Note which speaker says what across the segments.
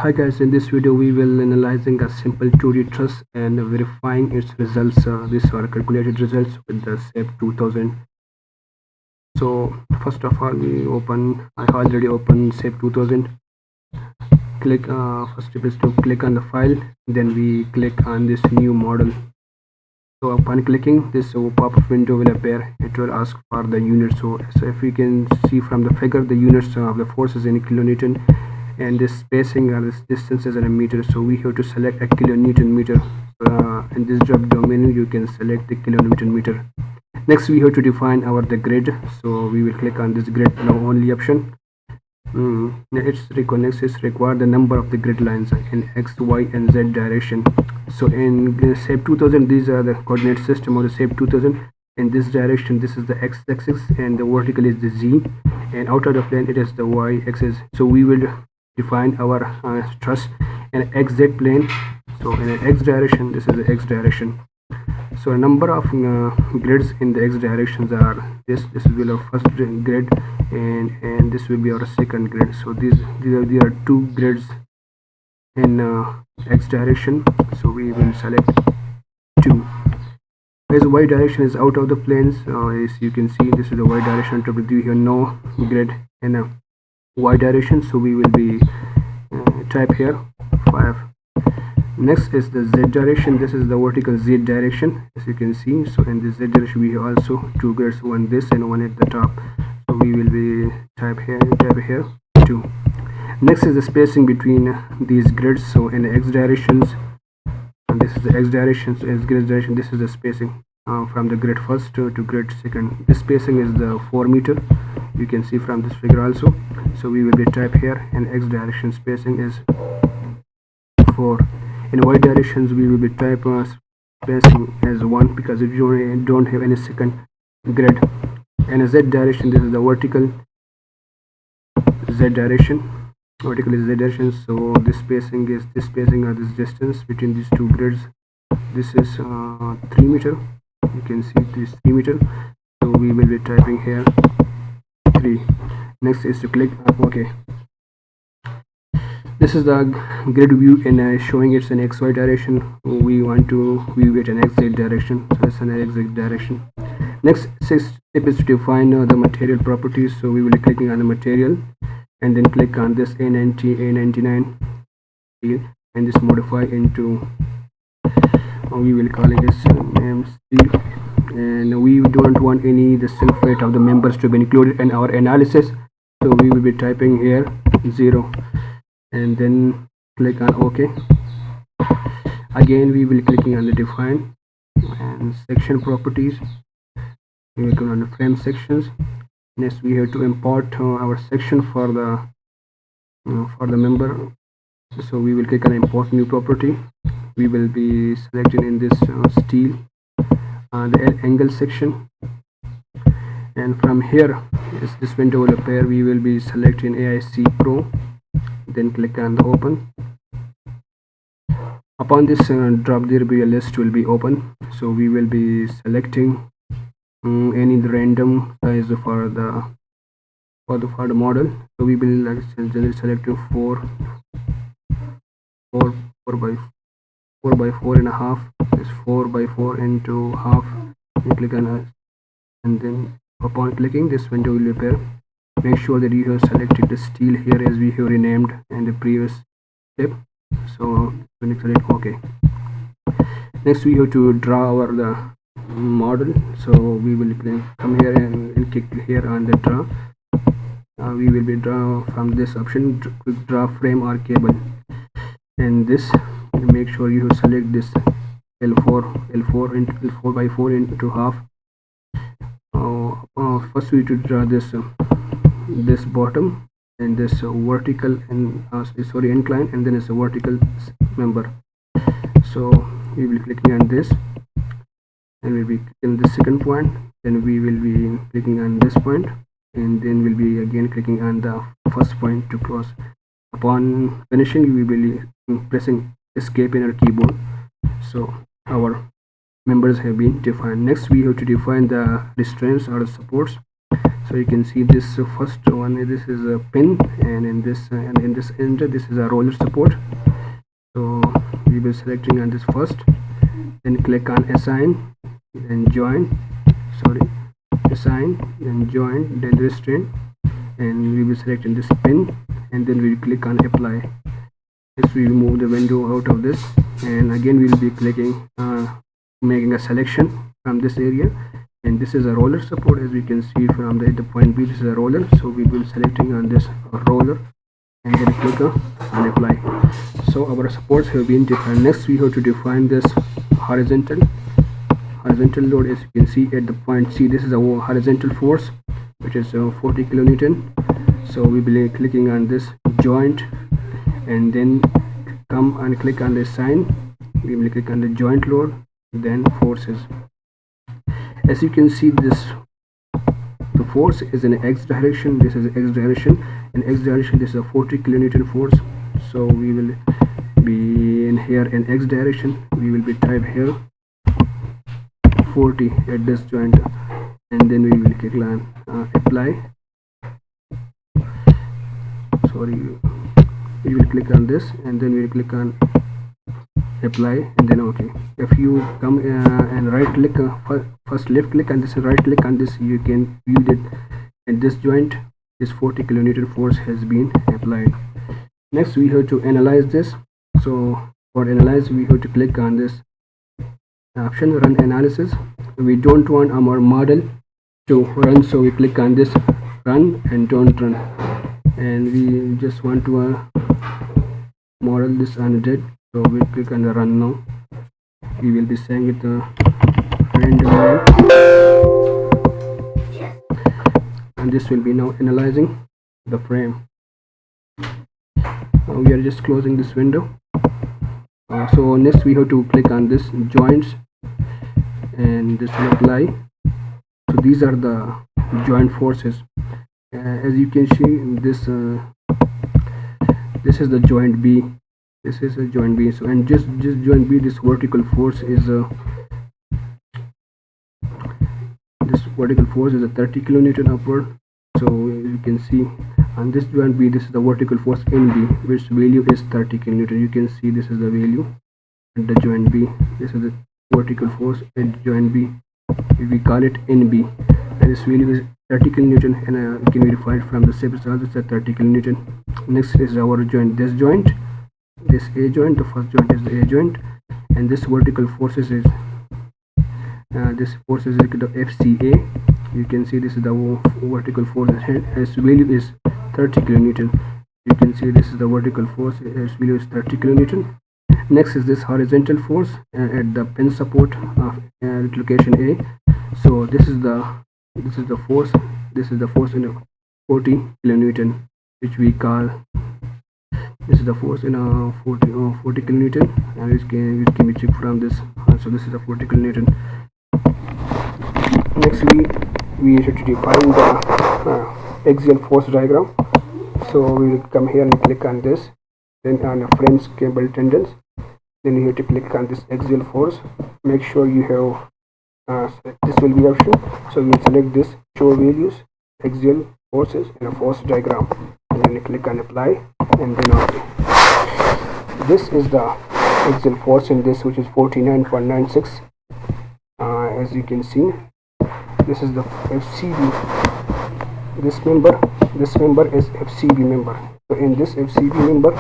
Speaker 1: Hi guys, in this video we will analyzing a simple 2D truss and verifying its results. These are calculated results with the Sap2000. So first of all, I already opened Sap2000. Click first step is to click on the file, then we click on this new model. So upon clicking, this pop-up window will appear. It will ask for the units. So if you can see from the figure, the units of the force is in kilonewton, and this spacing or this distance is in a meter. So we have to select a kilonewton meter. In this drop down menu, you can select the kilonewton meter. Next, we have to define the grid. So we will click on this grid now only option. Next is require the number of the grid lines in X, Y, and Z direction. So in Sap2000, these are the coordinate system of the Sap2000. In this direction, this is the x-axis, and the vertical is the z, and out of the plane it is the y-axis. So we will define our truss in xz plane. So in an x direction, this is the x direction. So a number of grids in the x directions are this will be our first grid, and this will be our second grid. So these are two grids in x direction, so we will select 2. As y direction is out of the planes, as you can see, this is the y direction. We have no grid in y direction, so we will be type here 5. Next is the z direction. This is the vertical z direction, as you can see. So in this z direction we have also two grids, one this and one at the top. So we will be type here 2. Next is the spacing between these grids. So in the x directions, and this is the x direction, so as grid direction, this is the spacing from the grid first to grid second. This spacing is the 4 meter. You can see from this figure also. So we will be type here, and x direction spacing is 4. In y directions we will be type spacing as 1, because if you don't have any second grid. In a z direction, this is the vertical z direction. Vertical is z direction. So this spacing is this distance between these two grids. This is 3 meter. You can see this 3 meter. So we will be typing here 3. Next is to click OK. This is the grid view, and showing it's an xy direction. We want to view it in xz direction, so it's an xz direction. Next step is to define the material properties. So we will be clicking on the material, and then click on this A99 steel, and this modify into we will call it as steel. And we don't want any the sulfate of the members to be included in our analysis, so we will be typing here 0, and then click on OK. Again we will be clicking on the define and section properties. We will go on the frame sections. Next we have to import our section for the member. So we will click on import new property. We will be selecting in this steel the angle section, and from here as this window will appear, we will be selecting AIC Pro, then click on the open. Upon this drop, there will be a list will be open. So we will be selecting any random size for the model. So we will generally select 4 by 4.5. Is 4 by 4 into half. You click on it, and then upon clicking, this window will appear. Make sure that you have selected the steel here as we have renamed in the previous step. So when you select OK. Next we have to draw the model. So we will come here and click here on the draw. We will be draw from this option, quick draw frame or cable, and this make sure you select this L4 by 4 into half. First we to draw this bottom, and this vertical and incline, and then it's a vertical member. So we will be clicking on this, and we'll be clicking the second point, then we will be clicking on this point, and then we'll be again clicking on the first point to close. Upon finishing, we will be pressing escape in our keyboard. So our members have been defined. Next we have to define the restraints or the supports. So So you can see this first one, this is a pin, and in this end this is a roller support. So we will selecting on this first, then click on assign, then join, assign, then join, then restrain, and we will select in this pin, and then we will click on apply. This will move the window out of this, and again we will be clicking making a selection from this area, and this is a roller support. As we can see from the point B, this is a roller, so we will selecting on this roller and then click on apply. So our supports have been defined. Next we have to define this horizontal load. As you can see at the point C, this is a horizontal force which is 40 kilonewton. So we will be clicking on this joint, and then come and click on this sign. We will click on the joint load, then forces. As you can see, the force is in x direction. This is x direction. In x direction, this is a 40 kilonewton force. So we will be in here in x direction. We will be type here 40 at this joint, and then we will click on apply. We will click on this, and then we will click on apply, and then OK. If you come and right click, first left click on this and right click on this, you can view that at this joint this 40 kilonewton force has been applied. Next we have to analyze this. So for analyze, we have to click on this option, run analysis. We don't want our model to run, so we click on this run and don't run, and we just want to model this on dead. So we click on the run now. We will be saying it randomly, and this will be now analyzing the frame. We are just closing this window. So next we have to click on this joints, and this will apply. So these are the joint forces. As you can see, this is the joint B. This is a joint B. So and just joint B, this vertical force is a 30 kilonewton upward. So you can see on this joint B, this is the vertical force in B, which value is 30 kilonewton. You can see this is the value at the joint B. This is the vertical force at joint B. We call it in B, and this value is 30 kilonewton, and it can be defined from the same result. It's at 30 kilonewton. Next is our joint. This joint, this A joint, the first joint is the A joint, and this vertical forces is this force is equal to FCA. You can see this is the vertical force, its value is 30 kilonewton. You can see this is the vertical force, its value is 30 kilonewton. Next is this horizontal force at the pin support of location A. So this is the force. This is the force in 40 kilonewton, which we call, this is the force in 40 kilonewton, and which can be checked from this. So this is the 40 kilonewton. Next we should define the axial force diagram. So we will come here and click on this, then on the frames cable tendons, then you have to click on this axial force. Make sure you have this will be option, so you will select this show values axial forces in a force diagram, and then you click on apply, and then OK. This is the axial force in this, which is 49.96. As you can see, this is the FCB. This member is FCB member. So in this FCB member,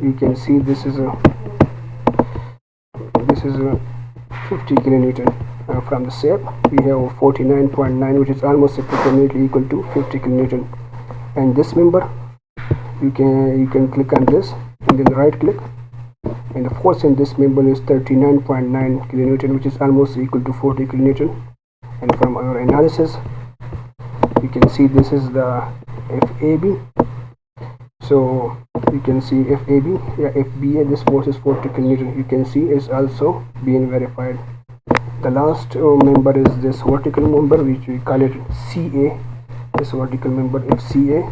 Speaker 1: you can see this is a 50 kilonewton. From the SAP, we have 49.9, which is almost approximately equal to 50 kilonewton. And this member, you can click on this and then right click, and the force in this member is 39.9 kilonewton, which is almost equal to 40 kilonewton. And from our analysis, you can see this is the FAB. So you can see FAB, FBA, this force is 40 kilonewton. You can see it's also being verified. The last member is this vertical member, which we call it CA. This vertical member is CA.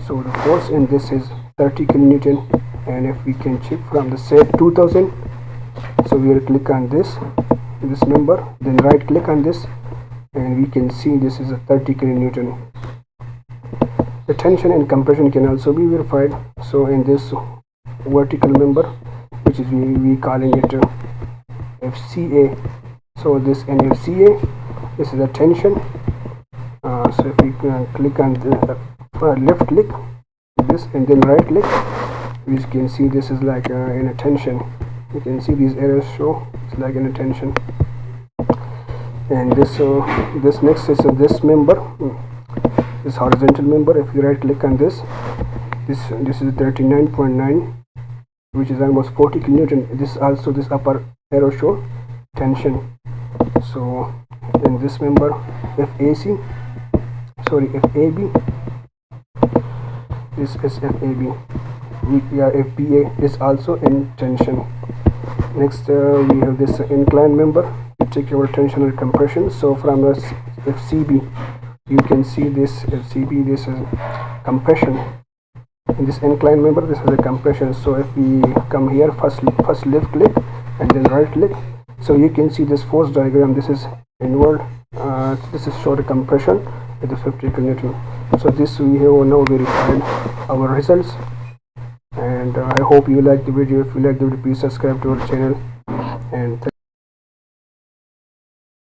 Speaker 1: So the force in this is 30 kilonewton, and if we can check from the Sap2000, so we will click on this member, then right click on this, and we can see this is a 30 kilonewton. The tension and compression can also be verified. So in this vertical member, which is we calling it FCA, so this in FCA, this is the tension. So if we click on the left click this and then right click, we can see this is like in a tension. You can see these errors show it's like in a tension. And this next is this member, this horizontal member. If you right click on this is 39.9, which is almost 40 kilonewton. This also, this upper arrow show tension. So in this member, FAB, this is FAB. FBA is also in tension. Next we have this incline member. We check our tension and compression. So from this FCB, you can see this FCB, this is compression. In this incline member, this is a compression. So if we come here, first left click and then right click, so you can see this force diagram. This is inward, this is short compression with the 50 kilonewton. So this we have now verified our results, and I hope you like the video. If you like the video, please subscribe to our channel, and thank